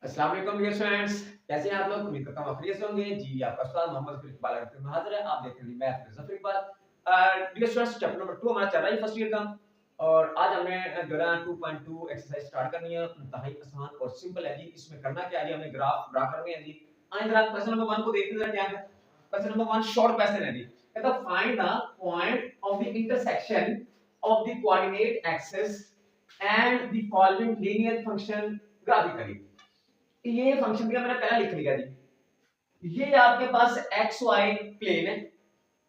अस्सलाम वालेकुम dear students, कैसे हैं आप लोग? उम्मीद करता हूँ आप खैरियत से होंगे। जी, आपका उस्ताद मोहम्मद ज़फर इकबाल आपके में हाज़िर है। आप देख रहे हैं math with Zafar Iqbal. Dear students, chapter number 2 हमारा चल रहा है फर्स्ट ईयर का और आज हमने जो है 2.2 एक्सरसाइज स्टार्ट करनी है। इंतहाई आसान और सिंपल है जी। इसमें करना क्या है जी, हमने ग्राफ ड्रा करने हैं जी। आइए जरा क्वेश्चन नंबर 1 को देखते हैं जरा क्या है। क्वेश्चन नंबर 1 शॉर्ट क्वेश्चन है जी। कहता है find the point of the intersection of the coordinate axis and the following linear function graphically. ये फंक्शन का मैंने पहला लिख लिया जी। ये आपके पास एक्स वाई प्लेन है।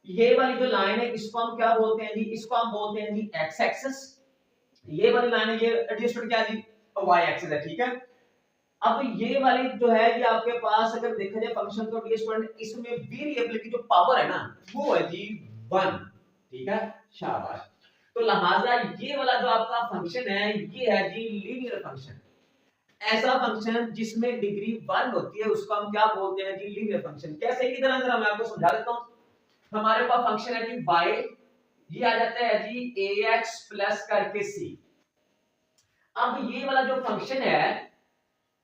ये वाली जो लाइन है इसको हम क्या बोलते हैं जी? इसको हम बोलते हैं जी एक्स एक्सिस। ये वाली लाइन है, ये एडजस्टमेंट क्या है जी? वाई एक्सिस है, ठीक है। अब ये वाली जो है ये आपके पास अगर देखा जाए फंक्शन तो एडजस्टमेंट, इसमें वेरिएबल की जो पावर है ना वो है जी 1, ठीक है। शाबाश। तो लिहाजा ये वाला जो आपका फंक्शन है ये है जी लीनियर फंक्शन। ऐसा फंक्शन जिसमें डिग्री 1 होती है उसको हम क्या बोलते हैं जी? Linear function. कैसे की तरह जरा मैं आपको समझा देता हूं। हमारे पास फंक्शन है जी y, ये आ जाता है जी ax प्लस करके c। अब ये वाला जो फंक्शन है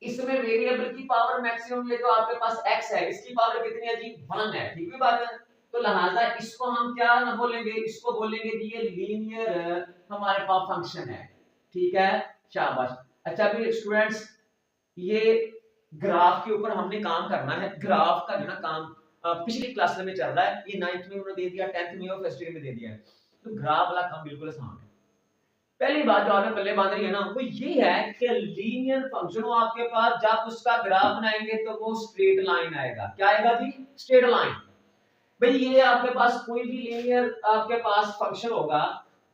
इसमें वेरिएबल की पावर मैक्सिमम, ये जो आपके पास x है इसकी पावर कितनी है जी? 1 है, ठीक है बात है। तो लिहाजा इसको हम क्या ना बोलेंगे? इसको बोलेंगे जी ये लीनियर हमारे पास फंक्शन है, ठीक है। शाबाश। अच्छा अभी स्टूडेंट्स, ये ग्राफ के ऊपर हमने काम करना है। ग्राफ का जो ना काम पिछली क्लास में चल रहा है, ये 9th में उन्होंने दे दिया, 10th में और फर्स्ट ईयर में दे दिया है। तो ग्राफ वाला काम बिल्कुल आसान है। पहली बात जो आपने पल्ले बांध रही है ना वो ये है कि लीनियर फंक्शन हो आपके पास, जब उसका ग्राफ बनाएंगे तो वो स्ट्रेट लाइन आएगा। क्या आएगा जी? Straight line. भाई ये आपके पास कोई भी लीनियर आपके पास फंक्शन होगा,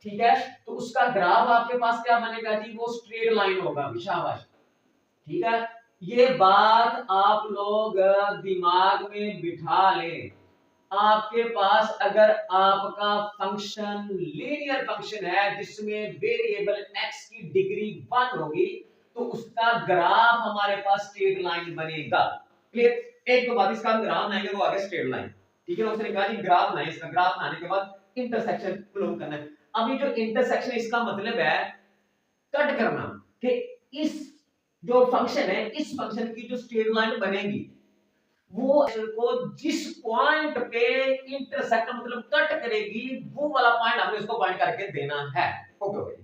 ठीक है, तो उसका ग्राफ आपके पास क्या बनेगा जी? वो स्ट्रेट लाइन होगा। शाबाश, ठीक है। ये बात आप लोग दिमाग में बिठा लें। आपके पास अगर आपका फंक्शन लीनियर फंक्शन है जिसमें वेरिएबल x की डिग्री 1 होगी तो उसका ग्राफ हमारे पास स्ट्रेट लाइन बनेगा। क्लियर? एक तो बात, इसका हम ग्राफ बनाएंगे वो आगे स्ट्रेट लाइन, ठीक है। उसने कहा जी ग्राफ बनाए, इसका ग्राफ बनाने के बाद इंटरसेक्शन प्रूव करना है। अब ये जो इंटरसेक्शन इसका मतलब है कट करना, कि इस जो फंक्शन है इस फंक्शन की जो स्ट्रेट लाइन बनेगी वो को जिस पॉइंट पे इंटरसेक्ट मतलब कट करेगी वो वाला पॉइंट हमने इसको पॉइंट करके देना है। Okay okay.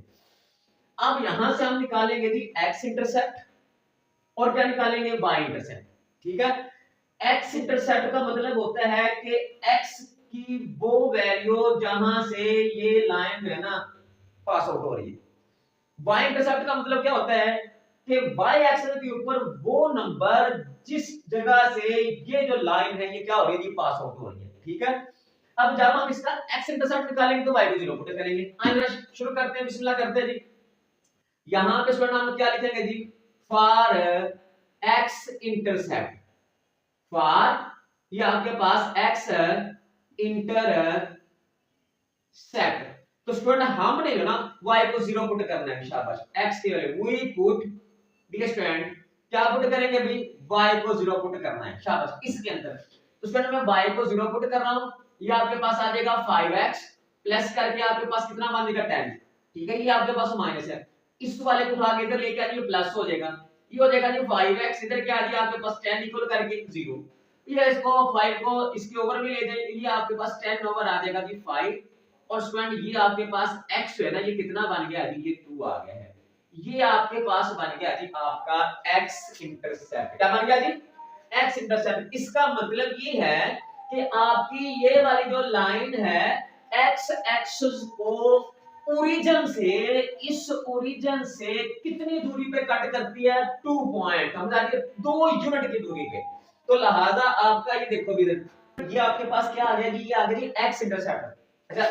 अब यहां से हम निकालेंगे जी एक्स इंटरसेप्ट और क्या निकालेंगे? वाई इंटरसेप्ट, ठीक है। एक्स इंटरसेप्ट का मतलब होता है कि एक्स की वो वैल्यू जहां से ये लाइन जो है ना पास आउट हो रही है। वाई इंटरसेप्ट का मतलब क्या होता है कि वाई एक्सिस के ऊपर वो नंबर जिस जगह से ये जो लाइन है ये क्या हो रही है? पास आउट हो रही है, ठीक है। अब जब हम इसका एक्स इंटरसेप्ट निकालेंगे तो वाई को 0 पुट करेंगे। आइए शुरू करते हैं, बिस्मिल्लाह करते हैं जी। यहां पे स्टूडेंट हम क्या लिखेंगे जी? फॉर एक्स इंटरसेप्ट, फॉर ये आपके पास एक्स इंटरसेप्ट। तो स्टूडेंट हमने जो ना y को 0 पुट करना है। शाबाश। x की value we put, dear student क्या पुट करेंगे भाई? y को 0 पुट करना है। शाबाश। इसके अंदर तो स्टूडेंट मैं y को 0 पुट कर रहा हूं, ये आपके पास आ जाएगा 5x प्लस करके आपके पास कितना बनेगा? 10, ठीक है। ये आपके पास माइनस है, इस वाले को उठा के इधर लेके आ जाइए, प्लस हो जाएगा। ये हो जाएगा जी 5x, इधर क्या आ गया आपके पास 10 इक्वल करके 0। ये इसको 5 को इसके ओवर में ले जाइए, ये आपके पास 10 ओवर आ जाएगा जी 5। और स्टूडेंट ये आपके पास x है ना, ये कितना बन गया जी? ये 2 आ गया है। ये आपके पास बन गया जी आपका x इंटरसेप्ट। क्या बन गया जी? x intercept. इसका मतलब ये है कि आपकी ये वाली जो लाइन है x एक्सिस को ओरिजिन से, इस ओरिजिन से कितनी दूरी पे कट करती है? 2 पॉइंट, समझ आ रही है? 2 यूनिट की दूरी पे। तो लिहाजा आपका ये देखो भी, ये आपके पास क्या आ गया जी? ये आ गया जी x इंटरसेप्ट। अच्छा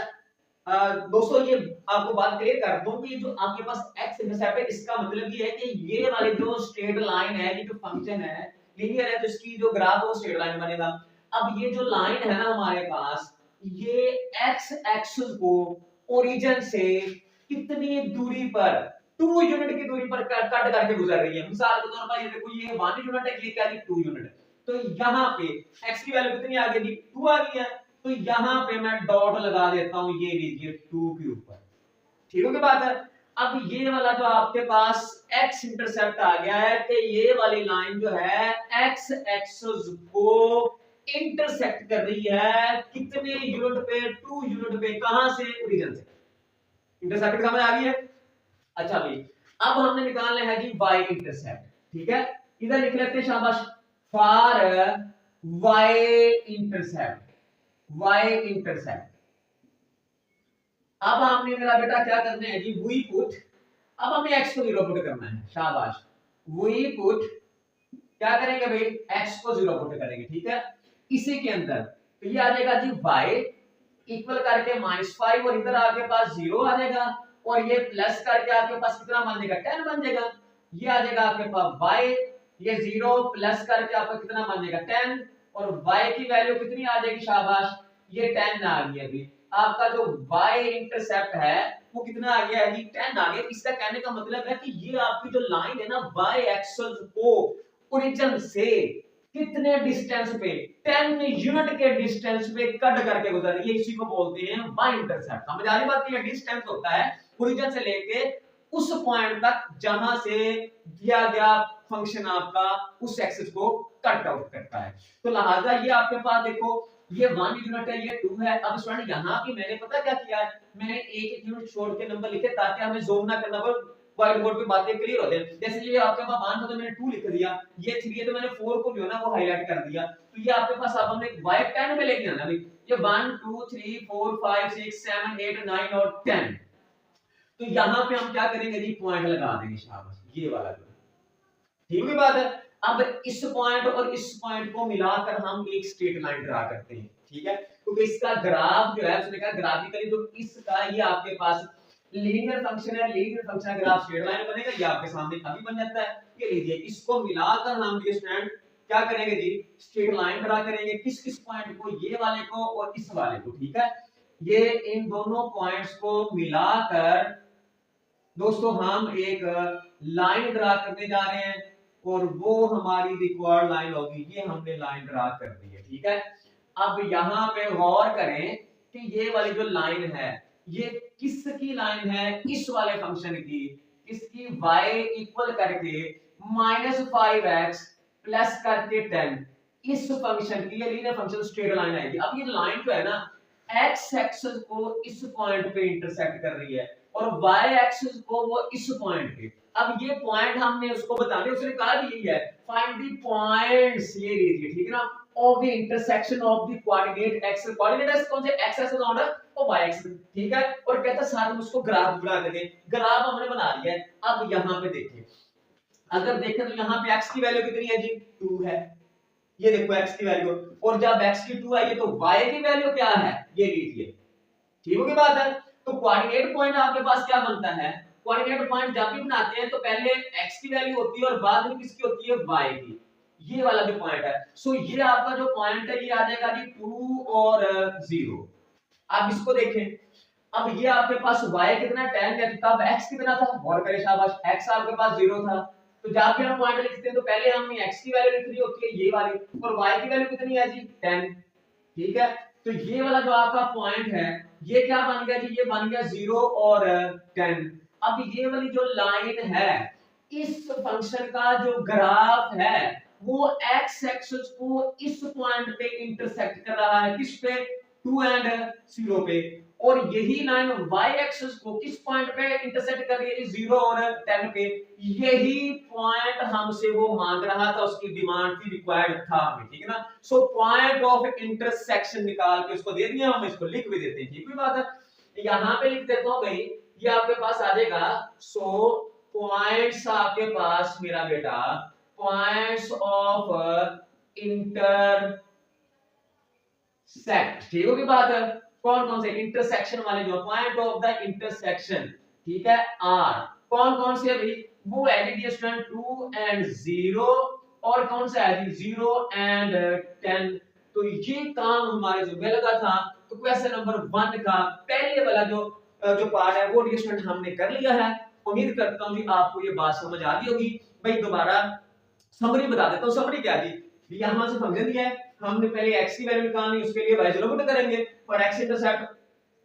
दोस्तों ये आपको बात क्लियर कर दूं कि जो आपके पास x इंटरसेप्ट है इसका मतलब ये है कि ये वाली जो स्ट्रेट लाइन है, ये जो फंक्शन है लीनियर है तो इसकी जो ग्राफ है वो स्ट्रेट लाइन बनेगा। अब ये जो लाइन है ना हमारे पास, ये x एक्सिस को ओरिजिन से कितनी दूरी पर? 2 यूनिट की दूरी पर कट करके गुजर रही है। मिसाल के तौर पर ये देखो ये 1 यूनिट है, ये क्या है? 2 यूनिट है। तो यहाँ पे x की वैल्यू कितनी आ गई? 2 आ गई है। तो यहां पे मैं डॉट लगा देता हूं, ये लीजिए 2 के ऊपर, ठीक है बात है। अब ये वाला जो आपके पास x इंटरसेप्ट आ गया है कि ये वाली लाइन जो है x एक्सिस को इंटरसेक्ट कर रही है कितने यूनिट पे, 2 यूनिट पे, कहां से, ओरिजिन से। इंटरसेप्ट समझ आ गई है। अच्छा भाई, अब हमने निकालना है जी y इंटरसेप्ट, ठीक है। इधर लिख लेते हैं शाबाश, for y intercept, y intercept. अब हमने मेरा बेटा क्या करना है जी, वी पुट, अब हमें x को 0 पुट करना है, शाबाश। वी पुट क्या करेंगे भाई, x को 0 पुट करेंगे, ठीक है। इसी के अंदर तो ये आ जाएगा जी y इक्वल करके -5 और इधर आपके पास 0 आ जाएगा और ये प्लस करके आपके पास कितना बन जाएगा, 10 बन जाएगा। ये आ जाएगा आपके पास y, ये 0 प्लस करके आपका कितना बन जाएगा, 10, और y की वैल्यू कितनी आ जाएगी, शाबाश, ये 10 आ गई। अभी आपका जो y इंटरसेप्ट है वो कितना आ गया है जी, 10 आ गया। इसका कहने का मतलब है कि ये आपकी जो लाइन है ना y एक्सिस को ओरिजिन से कितने डिस्टेंस पे, 10 यूनिट के डिस्टेंस पे कट करके गुजर रही है, इसी को बोलते हैं y इंटरसेप्ट। समझ आ रही बात, ये डिस्टेंस होता है ओरिजिन से लेके उस पॉइंट तक जहां से दिया गया फंक्शन आपका उस एक्सिस को कट आउट करता है। तो लिहाजा ये आपके पास देखो, ये 1 यूनिट है, ये 2 है। अब स्टूडेंट यहाँ पे मैंने पता क्या किया है, मैंने एक यूनिट छोड़ के नंबर लिखे ताकि हमें ज़ूम ना करना पड़े, व्हाइट बोर्ड पे बातें क्लियर हो जाए। जैसे ये आपके पास 1 था तो मैंने 2 लिख दिया, ये 3 है तो मैंने 4 को जो है ना वो हाईलाइट कर दिया। तो ये आपके पास अब हमने y 10 में लेके आना भाई, ये 1 2 3 4 5 6 7 8 9 और 10। तो यहाँ पे हम क्या करेंगे जी, पॉइंट लगा देंगे, शाबाश, ये वाला जो, ठीक है बात है। अब इस पॉइंट और इस पॉइंट को मिलाकर हम एक स्ट्रेट लाइन ड्रा करते हैं, ठीक है। क्योंकि इसका ग्राफ जो है, उसने कहा ग्राफिकली जो इसका ये आपके पास लीनियर फंक्शन है, linear function graph straight line बनेगा, ये आपके सामने अभी बन जाता है। ये लीजिए, इसको मिलाकर हम ये स्टूडेंट क्या करेंगे जी, स्ट्रेट लाइन ड्रा करेंगे। किस किस पॉइंट को, ये वाले को और इस वाले को, ठीक है। ये इन दोनों पॉइंट्स को मिलाकर दोस्तों हम एक लाइन ड्रा करने जा रहे हैं और वो हमारी रिक्वायर्ड लाइन होगी। ये हमने लाइन ड्रा कर दी है, ठीक है। अब यहाँ पे गौर करें कि ये वाली जो लाइन है ये किसकी लाइन है, इस वाले फंक्शन की, इसकी y इक्वल करके -5x प्लस करके 10, इस फंक्शन की, ये लीनियर फंक्शन स्ट्रेट लाइन आएगी। अब ये लाइन जो है ना x एक्सिस को इस पॉइंट पे इंटरसेक्ट कर रही है और y एक्सिस को वो इस पॉइंट पे। अब ये पॉइंट हमने उसको बताने, उसने कहा भी यही है, फाइंड द पॉइंट्स, ये लीजिए, ठीक है ना, of the intersection of the coordinate x, coordinate x कौन से, x एक्सिस कौन है, वो y एक्सिस, ठीक है। और कहता है साथ में उसको ग्राफ बना देंगे, ग्राफ हमने बना लिया है। अब यहाँ पे देखिए, अगर देखें तो यहाँ पे x की वैल्यू कितनी है जी, 2 है, ये देखो x की वैल्यू, और जब x की 2 आई है तो y की वैल्यू क्या है, ये लीजिए, ठीक हो गई बात है। तो कोऑर्डिनेट पॉइंट आपके पास क्या बनता है, कोऑर्डिनेट पॉइंट जब भी बनाते हैं तो पहले x की वैल्यू होती है और बाद में किसकी होती है, y की, ये वाला जो पॉइंट है। सो ये आपका जो पॉइंट है ये आ जाएगा जी 2 और 0। आप इसको देखें, अब ये आपके पास y कितना 10 है, तब x कितना था, गौर करें शाबाश, x आपके पास 0 था। तो जब भी हम पॉइंट लिखते हैं तो पहले हमने x की वैल्यू लिखनी होती है, ये वाली, और y की वैल्यू कितनी है जी, 10, ठीक है। तो ये वाला जो आपका पॉइंट है ये क्या बन गया जी, ये बन गया 0 और 10। अब ये वाली जो लाइन है, इस फंक्शन का जो ग्राफ है वो x एक्सिस को इस पॉइंट पे इंटरसेक्ट कर रहा है, किस पे, 2 एंड 0 पे, और यही लाइन y एक्सिस को किस पॉइंट पे इंटरसेक्ट कर रही है, 0 और 10 पे। यही पॉइंट हमसे वो मांग रहा था, उसकी डिमांड थी, रिक्वायर्ड था हमें, ठीक है ना। सो पॉइंट ऑफ इंटरसेक्शन निकाल के उसको दे दिया, हम इसको लिख भी देते हैं, ठीक है बात है। यहाँ पे लिख देता हूँ भाई, ये आपके पास आ जाएगा, सो पॉइंट्स आपके पास मेरा बेटा, पॉइंट्स ऑफ इंटरसेक्ट, ठीक होगी बात है। कौन कौन से इंटरसेक्शन वाले जो पॉइंट ऑफ द इंटरसेक्शन, ठीक है, आर, कौन कौन से अभी, वो है स्टूडेंट 2 एंड 0, और कौन सा है जी 0 एंड 10। तो ये काम हमारे जो लगा था, तो क्वेश्चन नंबर 1 का पहले वाला जो पार्ट है वो स्टूडेंट हमने कर लिया है। उम्मीद करता हूं जी आपको ये बात समझ आ गई होगी। भाई दोबारा समरी बता देता हूं, समरी क्या जी, यहां से फंक्शन दिया है, हमने पहले x की वैल्यू निकालनी, उसके लिए y 0 पुट करेंगे और x इंटरसेप्ट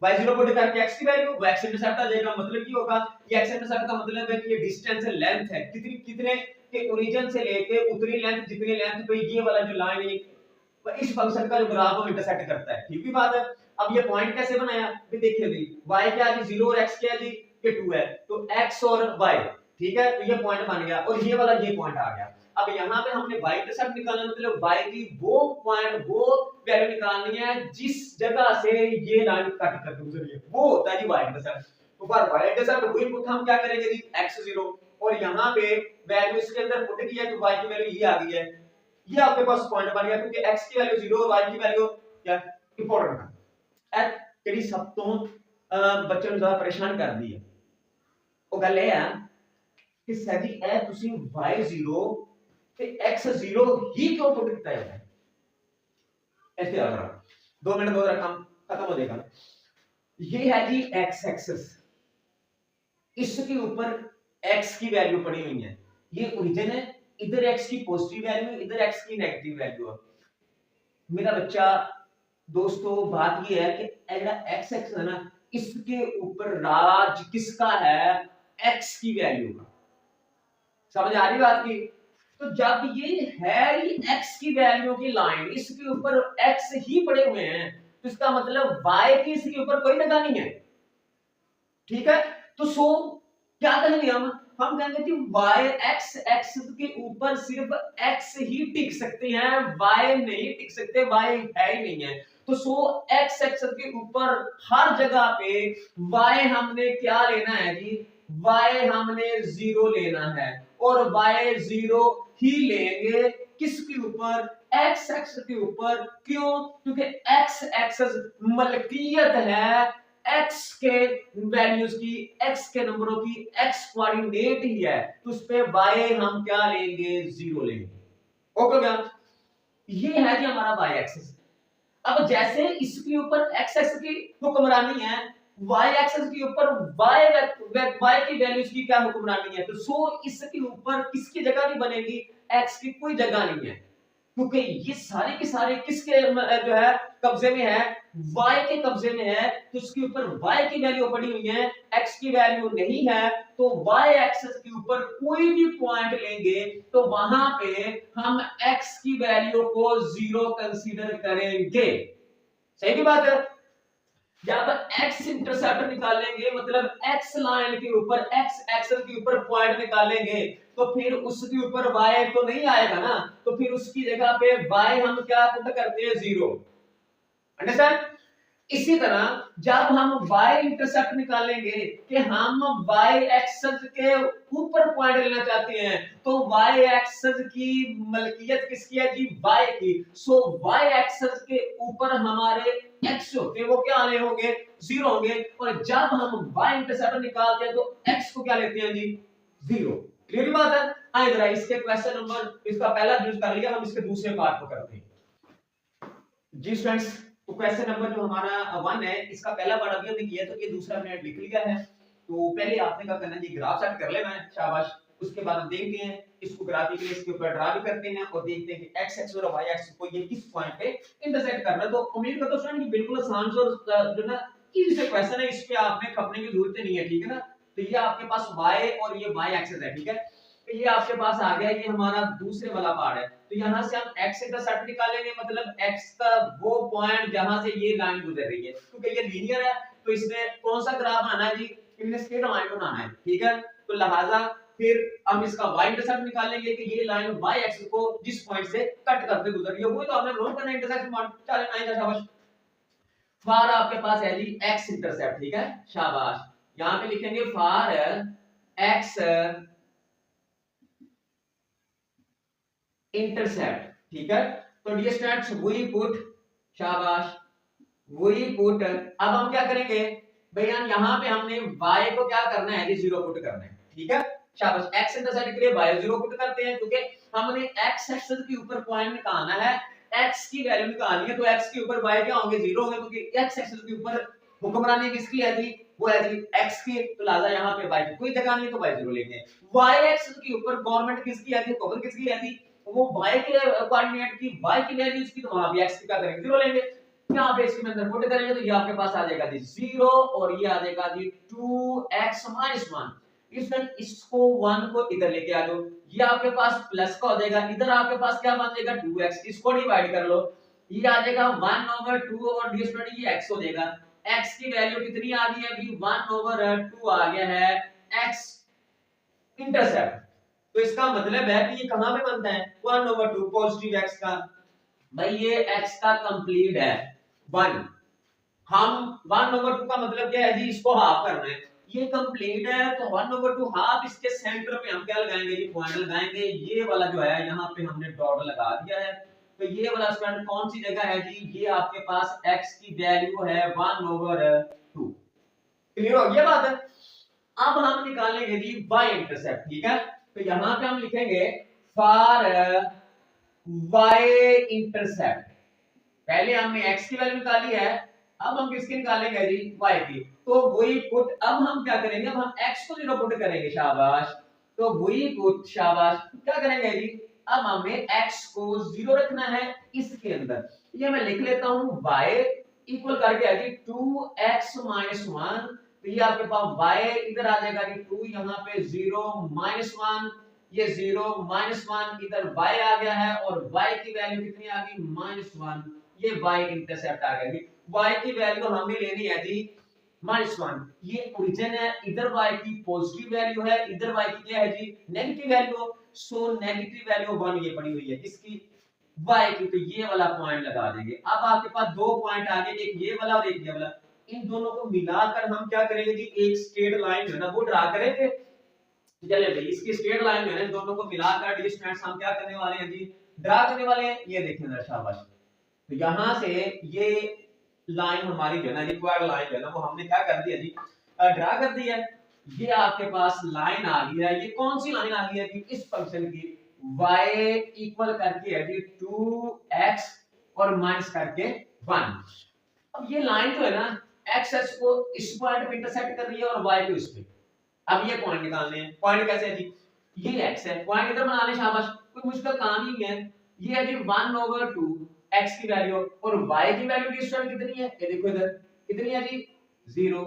y0 पुट करके x की वैल्यू, वो x इंटरसेप्ट आ जाएगा। मतलब की होगा ये x इंटरसेप्ट का मतलब है कि ये डिस्टेंस है, लेंथ है, कितनी कितने के ओरिजिन से लेके उतनी लेंथ, जितनी लेंथ पे ये वाला जो लाइन है इस फंक्शन का जो ग्राफ वो इंटरसेक्ट करता है। ठीक है बात है। अब ये पॉइंट कैसे बनाया भी देखिए जी, y क्या है जी 0 और x क्या है जी ये 2 है, तो x और y ठीक है, तो ये पॉइंट बन गया और ये वाला ये पॉइंट आ गया। अब यहाँ पे हमने y इंटरसेप्ट निकालना, मतलब y की वो पॉइंट वो वैल्यू निकालनी है जिस जगह से ये लाइन कट करके गुजरी है, वो होता है जी y इंटरसेप्ट। तो बार y इंटरसेप्ट वही पुट हम क्या करेंगे जी x0, और यहाँ पे वैल्यू इसके अंदर पुट किया तो y की वैल्यू ये आ गई है, ये आपके पास पॉइंट बन गया, क्योंकि x की वैल्यू 0 और y की वैल्यू क्या इंपॉर्टेंट है। तेरी सब तो बच्चों ने ज्यादा परेशान कर दी है। ਉਹ ਗੱਲ ਇਹ ਆ ਕਿ ਸਰ ਜੀ ਇਹ ਤੁਸੀਂ y0 ਤੇ x0 ही क्यों पुट किया है ऐसे आ रहा 2 मिनट 2 रकम खत्म हो जाएगा। ये है जी x एक्सिस, इसके ऊपर x की वैल्यू पड़ी हुई है, ये ओरिजिन है, इधर x की पॉजिटिव वैल्यू, इधर x की नेगेटिव वैल्यू है। मेरा बच्चा दोस्तों बात ये है कि x एक्सिस है ना, इसके ऊपर राज किसका है, x की वैल्यू का। समझ आ रही बात की। तो जब ये है ही x की वैल्यू की लाइन, इसके ऊपर x ही पड़े हुए हैं, तो इसका मतलब y की इसके ऊपर कोई जगह नहीं है। ठीक है, तो सो क्या कहेंगे हम कहेंगे कि y x एक्सिस के ऊपर सिर्फ x ही टिक सकते हैं, y नहीं टिक सकते, y है ही नहीं है। तो सो x एक्सिस के ऊपर हर जगह पे y हमने क्या लेना है जी, y हमने 0 लेना है, और y 0 ही लेंगे किसके ऊपर, x एक्सिस के ऊपर। क्यों, क्योंकि x एक्सिस मलकियत है x के वैल्यूज की, x के नंबरों की, x कोऑर्डिनेट ही है, तो उस पे y हम क्या लेंगे, 0 लेंगे। ओके क्या, ये है जी हमारा y एक्सिस। अब जैसे इसके ऊपर x एक्सिस की हुक्मरानी है, y एक्सिस के ऊपर y की वैल्यूज की क्या हुक्मरानी है, तो सो इसके ऊपर किसकी जगह नहीं बनेगी, x की कोई जगह नहीं है, क्योंकि ये सारे के सारे किसके जो है कब्जे में है, y के कब्जे में है, तो इसके ऊपर y की वैल्यू पड़ी हुई है, x की वैल्यू नहीं है, तो y एक्सिस के ऊपर कोई भी पॉइंट लेंगे तो वहां पे हम x की वैल्यू को 0 कंसीडर करेंगे। सही की बात है। जब x इंटरसेप्ट निकालेंगे, मतलब x लाइन के ऊपर, x एक्सिस के ऊपर पॉइंट निकालेंगे, तो फिर उसके ऊपर y तो नहीं आएगा ना, तो फिर उसकी जगह पे y हम क्या पुट करते हैं, 0। अंडरस्टैंड। इसी तरह जब हम y इंटरसेप्ट निकालेंगे कि हम y एक्सिस के ऊपर पॉइंट लेना चाहते हैं, तो y एक्सिस की मलकियत किसकी है जी, y की। सो y एक्सिस के ऊपर हमारे x होते वो क्या आने होंगे, 0 होंगे, और जब हम y इंटरसेप्ट निकालते हैं तो x को क्या लेते हैं जी, 0। क्लियर बात है। आइए जरा इसके क्वेश्चन नंबर, इसका पहला यूज कर लिया, हम इसके दूसरे पार्ट को करते हैं जी स्टूडेंट्स। तो क्वेश्चन नंबर जो हमारा 1 है, इसका पहला पार्ट अभी हमने किया, तो ये दूसरा हमने लिख लिया है। तो पहले आपने क्या करना है, ये ग्राफ सेट कर लेना है, शाबाश। उसके बाद हम देखते हैं इसको ग्राफिकली इसके ऊपर ड्रा भी करते हैं और देखते हैं कि x एक्सिस और y एक्सिस को ये किस पॉइंट पे इंटरसेक्ट कर रहा है। तो उम्मीद करता हूं स्टूडेंट ये बिल्कुल आसान और जो ना इजी से क्वेश्चन है, इस पे आपने खपने की जरूरत नहीं है, ठीक है ना। तो ये आपके पास y और ये y एक्सिस है, ठीक है। तो ये आपके पास आ गया, ये हमारा दूसरे वाला पार्ट है। तो यहां से हम x इंटरसेप्ट निकालेंगे, मतलब x का वो पॉइंट जहां से ये लाइन गुजर रही है, क्योंकि ये लीनियर है, तो इसमें कौन सा ग्राफ बनाना है जी, इनमें स्ट्रेट लाइन बनाना है, ठीक है। तो लिहाजा फिर हम इसका y इंटरसेप्ट निकालेंगे कि ये लाइन y एक्सिस को जिस पॉइंट से कट करके गुजर रही है, वही तो आपने नोट करना है, इंटरसेक्शन पॉइंट। चलें आइए शाबाश। फार आपके पास है जी x इंटरसेप्ट, ठीक है, शाबाश। यहां पे लिखेंगे फार x इंटरसेप्ट, ठीक है। तो डियर स्टूडेंट्स वही पुट, शाबाश, वही पुट। अब हम क्या करेंगे भैया, यहां पे हमने y को क्या करना है, 0 पुट करना है, ठीक है, शाबाश। x इंटरसेप्ट के लिए y 0 पुट करते हैं, क्योंकि हमने x एक्सिस के ऊपर पॉइंट निकालना है, x की वैल्यू निकालनी है, तो x के ऊपर y क्या होंगे, 0 होंगे, क्योंकि x एक्सिस के ऊपर हुक्मरानी किसकी है जी, वो है जी x की। तो लिहाजा यहां पे y की कोई जगह नहीं है, तो y 0 लेंगे। y एक्सिस के ऊपर गवर्नमेंट किसकी है जी, हुक्म किसकी है जी, वो y के कोऑर्डिनेट की, y की वैल्यू इसकी, तो वहां भी x की क्या करेंगे, 0 लेंगे। यहाँ पे इसके अंदर पुट करेंगे तो ये आपके पास आ जाएगा जी 0 और ये आ जाएगा जी 2x माइनस 1। स्टूडेंट इसको 1 को इधर लेके आ दो, ये आपके पास प्लस का हो जाएगा, इधर आपके पास क्या बन जाएगा 2x, इसको डिवाइड कर लो, ये आ जाएगा 1/2 और डी स्टूडेंट ये x हो जाएगा। x की वैल्यू कितनी आ गई है अभी 1/2 आ गया है x इंटरसेप्ट। तो इसका मतलब है कि ये कहां पे बनता है 1/2 पॉजिटिव x का, भाई ये x का कंप्लीट है 1। हम 1/2 का मतलब क्या है जी, इसको हाफ करना है, ये कंप्लीट है तो 1/2 हाफ, इसके सेंटर पे हम क्या लगाएंगे जी पॉइंट लगाएंगे, ये वाला जो है यहाँ पे हमने डॉट लगा दिया है। तो ये वाला स्टूडेंट कौन सी जगह है जी, ये आपके पास x की वैल्यू है 1/2। क्लियर हो गया बात है। अब हम निकालेंगे जी y इंटरसेप्ट, ठीक है। तो यहां पे हम लिखेंगे फॉर y इंटरसेप्ट, पहले हमने x की वैल्यू निकाली है, अब हम किसकी निकालेंगे जी y की। तो वही पुट, अब हम क्या करेंगे, अब हम x को 0 पुट करेंगे, शाबाश। तो वही पुट, शाबाश, क्या करेंगे जी, अब हमें x को 0 रखना है इसके अंदर। ये मैं लिख लेता हूं y इक्वल करके है जी 2x माइनस 1। तो ये आपके पास y इधर आ जाएगा जी 2, यहाँ पे 0 माइनस 1, ये 0 माइनस 1, इधर y आ गया है और y की वैल्यू कितनी आ गई -1, ये y इंटरसेप्ट आ गया जी। y की वैल्यू हमें लेनी है जी -1, ये ओरिजिन है, इधर y की पॉजिटिव वैल्यू है, इधर y की क्या है जी negative value. So negative value 1 ये पड़ी हुई है किसकी, y की। तो ये वाला पॉइंट लगा देंगे। अब आपके पास दो पॉइंट आ गए, एक ये वाला और एक ये वाला, इन दोनों को मिलाकर हम क्या करेंगे जी, एक स्ट्रेट लाइन जो है ना वो ड्रा करेंगे। चलिए भाई, इसकी स्ट्रेट लाइन जो है ना दोनों को मिलाकर डिस्टेंस हम क्या करने वाले हैं जी, ड्रा करने वाले हैं। ये देखें जरा, शाबाश। तो यहां से ये लाइन हमारी जो है ना रिक्वायर्ड लाइन जो है ना वो हमने क्या कर दिया जी, ड्रा कर दी है। ये आपके पास लाइन आ गई है, ये कौन सी लाइन आ गई है जी, इस फंक्शन की y इक्वल करके है जी 2x और माइनस करके 1। अब ये लाइन जो है ना x एक्स को इस पॉइंट पे इंटरसेक्ट कर रही है और y को इस पे। अब ये पॉइंट निकालने हैं, पॉइंट कैसे है जी, ये x है, पॉइंट इधर बना ले, शाबाश, कोई मुश्किल काम ही है। ये है जी 1/2 x की वैल्यू और y की वैल्यू की स्टूडेंट कितनी है, ये देखो इधर कितनी है जी 0।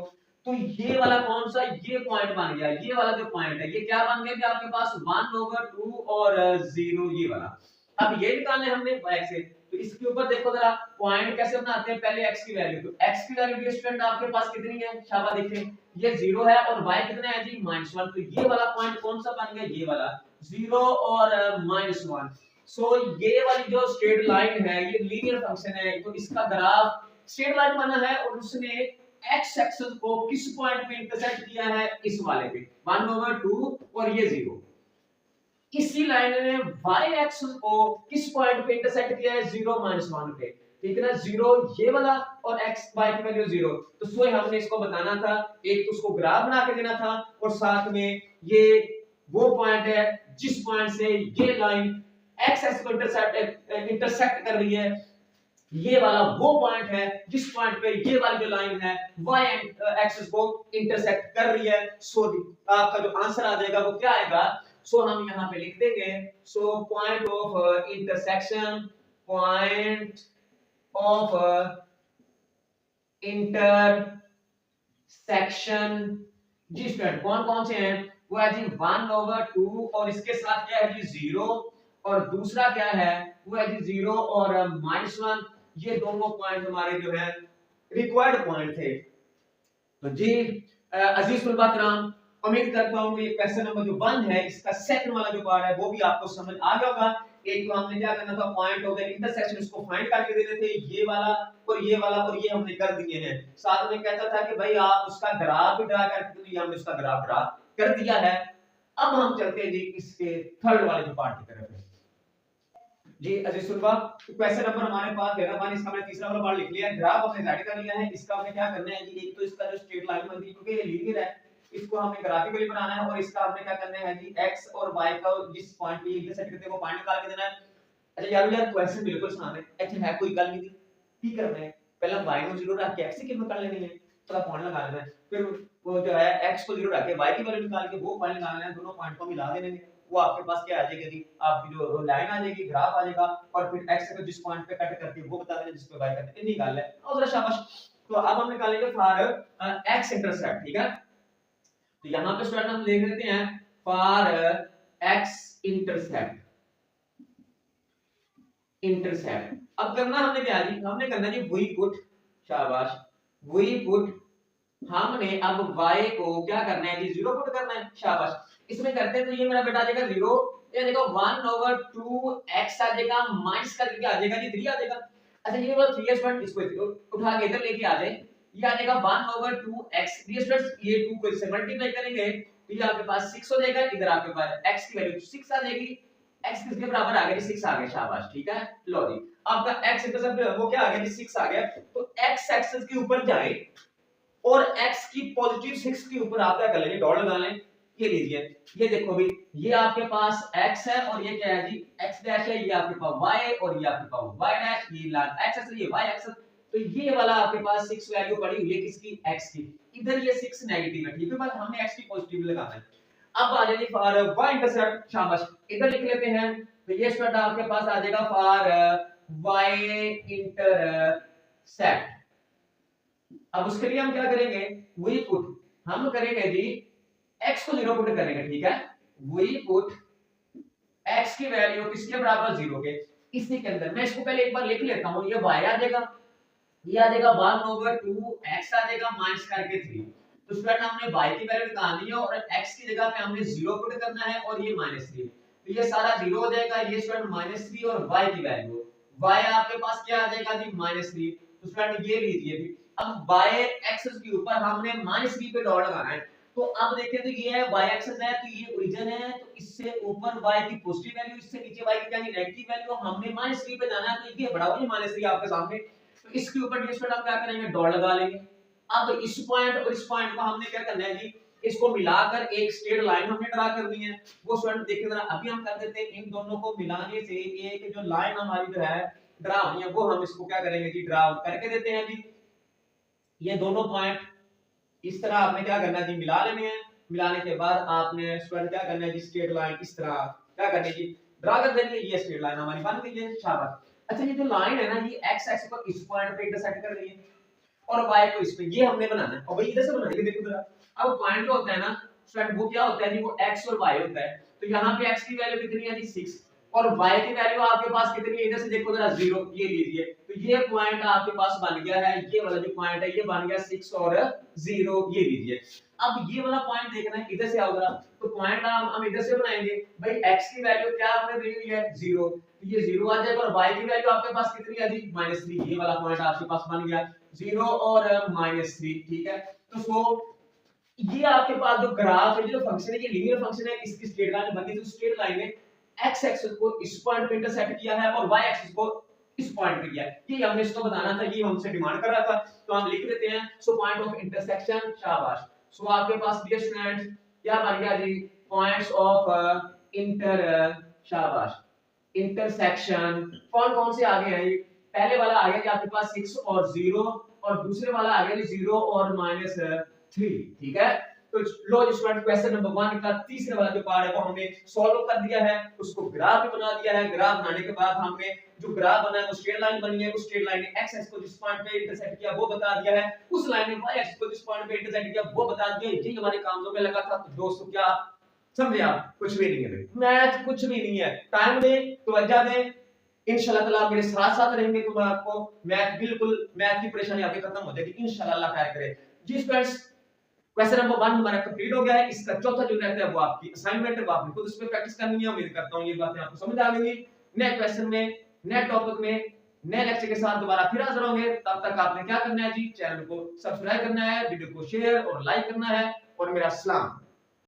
तो ये वाला कौन सा, ये पॉइंट बन गया, ये वाला जो पॉइंट है ये क्या बन गया कि आपके पास 1/2 और 0 ये वाला। अब ये निकालने हमने y से, तो इसके ऊपर देखो जरा पॉइंट कैसे बनाते हैं, पहले x की वैल्यू, तो x की वैल्यू स्टूडेंट आपके पास कितनी है, शाबाश देखें ये 0 है और y कितना है जी -1। तो ये वाला पॉइंट कौन सा बन गया, ये वाला 0 और -1। सो ये वाली जो स्ट्रेट लाइन है ये लीनियर फंक्शन है, तो इसका ग्राफ स्ट्रेट लाइन बना है और उसने x एक्सिस को किस पॉइंट पे इंटरसेक्ट किया है, इस वाले पे 1/2 और ये 0। इसी लाइन ने y एक्सिस को किस पॉइंट पे इंटरसेक्ट किया है 0 -1 पे, ठीक है ना, 0 ये वाला और x y की वैल्यू 0। तो सोए हमने इसको बताना था, एक तो उसको ग्राफ बना के देना था और साथ में ये वो पॉइंट है जिस पॉइंट से ये लाइन x एक्सिस को इंटरसेक्ट कर रही है, ये वाला वो पॉइंट है जिस पॉइंट पे ये वाली जो लाइन है y एक्सिस को इंटरसेक्ट कर रही है। सो आपका जो आंसर आ जाएगा वो क्या आएगा, सो हम यहाँ पे लिख देंगे, so point of intersection, point of intersection जी स्टूडेंट कौन कौन से हैं, वो है जी 1/2 और इसके साथ क्या है जी 0 और दूसरा क्या है वो है जी 0 और -1। ये दोनों पॉइंट हमारे जो है रिक्वायर्ड पॉइंट थे। तो जी अजीज तुलबा कराम, उम्मीद करता हूं ये क्वेश्चन नंबर जो 1 है इसका सेकंड वाला जो पार्ट है वो भी आपको समझ आ गया होगा। एक तो हमने क्या करना था, पॉइंट ऑफ द इंटरसेक्शन इसको फाइंड करके देने थे, ये वाला और ये वाला, और ये हमने कर दिए हैं। साथ में कहता था कि भाई आप उसका ग्राफ भी ड्रा करके, तो ये हमने उसका ग्राफ ड्रा कर दिया है। अब हम चलते हैं जी इसके थर्ड वाले जो पार्ट की तरफ है जी अजीज सुनबा। क्वेश्चन नंबर हमारे पास है ना 1, इसका हमने तीसरा वाला पार्ट लिख लिया है, ग्राफ हमने रेडी कर लिया है। इसका हमें क्या करना है जी, एक तो इसका जो स्ट्रेट लाइन बनती है क्योंकि ये लीनियर है, इसको हमें ग्राफिकली बनाना है और इसका हमने क्या करना है जी x और y का जिस पॉइंट पे इंटरसेक्ट करते हैं वो पॉइंट निकाल के देना है। अच्छा यार क्वेश्चन बिल्कुल आसान है, अच्छा है कोई गल नहीं थी, ठीक करना है पहले y को 0 रख के x की कीमत निकाल लेनी है, थोड़ा पॉइंट लगा लेना है, फिर वो जो है x को 0 रख के y की वैल्यू निकाल के वो पॉइंट निकालना है, दोनों पॉइंट को मिला देने हैं, वो आपके पास क्या आ जाएगा जी, आपकी जो लाइन आ जाएगी, ग्राफ आ जाएगा, और फिर x को जिस पॉइंट पे कट करके वो बता देना जिस पे y कट करके निकाल ले। और जरा शाबाश। तो अब हम निकालेंगे फॉर x इंटरसेप्ट, ठीक है। तो यहां पे स्टूडेंट हम लिख देते हैं फॉर x इंटरसेप्ट, इंटरसेप्ट। अब करना हमने क्या जी, हमने करना जी वी पुट, शाबाश, वी पुट, हमने अब y को क्या करना है जी, 0 पुट करना है, शाबाश। इसमें करते हैं तो ये मेरा बेटा आ जाएगा 0, ये देखो 1/2x आ जाएगा, माइनस करके क्या आ जाएगा जी, 3 आ जाएगा। अच्छा ये वाला 3 स्टूडेंट इसको उठा के इधर लेके आ जाए, ये आ जाएगा 1/2x, ये स्टूडेंट ये 2 को इससे मल्टीप्लाई करेंगे तो ये आपके पास 6 हो जाएगा, इधर आपके पास x की वैल्यू 6 आ जाएगी, x किसके बराबर आ गया जी, 6 आ गया, शाबाश, ठीक है। लो जी आपका x इंटरसेप्ट वो क्या आ गया जी, 6 आ गया। तो x एक्सिस के ऊपर जाए और x की पॉजिटिव 6 के ऊपर आप क्या कर लेंगे, डॉट लगा लें। ये लीजिए, ये देखो भाई, ये आपके पास x है और ये क्या है जी, x डैश है, ये आपके पास y और ये आपके पास y डैश, ये लाइन x एक्सिस, ये y एक्सिस। तो ये वाला आपके पास 6 वैल्यू पड़ी हुई है किसकी, x की, इधर ये 6 नेगेटिव है, ठीक है, बस हमने x की पॉजिटिव लगाना है। अब आ जाएगी फॉर y इंटरसेप्ट, शाबाश, इधर लिख लेते हैं। तो ये स्टूडेंट आपके पास आ जाएगा फॉर y इंटरसेप्ट। अब उसके लिए हम क्या करेंगे, वी पुट, हम करेंगे जी x को 0 पुट करेंगे, ठीक है। वी पुट x की वैल्यू किसके बराबर, 0 के। इसी के अंदर मैं इसको पहले एक बार लिख लेता हूं, ये y आ जाएगा, ये आ जाएगा 1/2x आ जाएगा माइनस करके 3। तो स्टूडेंट हमने y की वैल्यू निकालनी है और x की जगह पे हमने 0 पुट करना है और ये -3, तो ये सारा 0 हो जाएगा, ये स्टूडेंट -3 और y की वैल्यू, y आपके पास क्या आ जाएगा जी, -3। तो स्टूडेंट ये लीजिए भी, अब y एक्सिस के ऊपर हमने -3 पे डॉट लगाना है। तो अब देखें तो ये है y एक्सिस है, तो ये ओरिजिन है, तो इससे ऊपर y की पॉजिटिव वैल्यू, इससे नीचे y की क्या नेगेटिव वैल्यू, हमने -3 पे जाना है, तो ये बढ़ाओ ये -3 आपके सामने। तो इसके ऊपर ये स्टूडेंट हम क्या करेंगे, डॉट लगा लेंगे। अब तो इस पॉइंट और इस पॉइंट को हमने क्या करना है जी, इसको मिलाकर एक स्ट्रेट लाइन हमने ड्रा करनी है। वो स्टूडेंट देखिए जरा, अभी हम कर देते हैं, इन दोनों को मिलाने से एक जो लाइन हमारी जो है ड्रा हुई है, वो हम इसको क्या करेंगे जी, ड्रा करके देते हैं जी। ये दोनों पॉइंट इस तरह आपने क्या करना है जी, मिला लेने हैं। मिलाने के बाद आपने स्टूडेंट क्या करना है जी, स्ट्रेट लाइन इस तरह क्या करनी है जी, ड्रा कर देनी है। ये स्ट्रेट लाइन हमारी बन गई है, शाबाश। अच्छा ये जो लाइन है ना, ये x एक्सिस को इस पॉइंट पे इंटरसेक्ट कर रही है और y को इस पे, ये हमने बनाना है। और भाई इधर से बनाएंगे, देखो जरा। अब पॉइंट जो होता है ना स्टूडेंट, वो क्या होता है जी, वो x और y होता है। तो यहाँ पे x की वैल्यू कितनी है जी, 6, और y की वैल्यू आपके पास कितनी है, इधर से देखो जरा 0, ये लीजिए। तो ये पॉइंट आपके पास बन गया है, ये वाला जो पॉइंट है ये बन गया 6 और 0, ये लीजिए। अब ये वाला पॉइंट देखना है, इधर से आओ जरा। तो पॉइंट हम इधर से बनाएंगे भाई, x की वैल्यू क्या आपने दी हुई है, 0, तो ये 0 आ जाएगा, और y की वैल्यू आपके पास कितनी है जी, -3। ये वाला पॉइंट आपके पास बन गया 0 और -3, ठीक है। तो सो ये आपके पास जो ग्राफ है, जो फंक्शन है, ये लीनियर फंक्शन है, इसकी स्ट्रेट लाइन बन गई। तो स्ट्रेट लाइन में x एक्सिस को इस पॉइंट पे इंटरसेक्ट किया है और y एक्सिस को इस पॉइंट पे किया है। ये हमने इसको बताना था, ये हमसे डिमांड कर रहा था, तो हम लिख देते हैं। सो पॉइंट ऑफ इंटरसेक्शन, शाबाश। सो आपके पास डियर स्टूडेंट्स क्या बन गया जी, पॉइंट्स ऑफ शाबाश, इंटरसेक्शन। कौन कौन से आ गए हैं, पहले वाला आ गया जी आपके पास 6 और 0, और दूसरे वाला आ गया जी 0 और -3, ठीक है। तो लो स्टूडेंट क्वेश्चन नंबर 1 का तीसरे वाला जो पार्ट है वो हमने सॉल्व कर दिया है, उसको ग्राफ भी बना दिया है। ग्राफ बनाने के बाद हमने जो ग्राफ बना है वो स्ट्रेट लाइन बनी है, उस स्ट्रेट लाइन ने x एक्सिस को जिस पॉइंट पे इंटरसेक्ट किया वो बता दिया है, उस लाइन ने y एक्सिस को जिस पॉइंट पे इंटरसेक्ट किया वो बता दिया। ये हमारे कामों में लगा था। तो दोस्तों क्या समझे आप, कुछ भी नहीं है, मैथ कुछ भी नहीं है। टाइम दे, तवज्जो दे, इंशाल्लाह ताला मेरे साथ साथ रहेंगे तो मैं आपको मैथ की परेशानी आपकी खत्म हो जाएगी इंशाल्लाह, अल्लाह खैर करे जी। स्टूडेंट्स क्वेश्चन नंबर 1 हमारा कंप्लीट हो गया है। इसका चौथा जो रहता है वो आपकी असाइनमेंट है, वो आपने खुद उस पे प्रैक्टिस करनी है। उम्मीद करता हूं ये बातें आपको समझ आ गई। नेक्स्ट क्वेश्चन में, नेक्स्ट टॉपिक में, नए लेक्चर के साथ दोबारा फिर हाजिर होंगे। तब तक आपने क्या करना है जी, चैनल को सब्सक्राइब करना है, वीडियो को शेयर और लाइक करना है, और मेरा सलाम।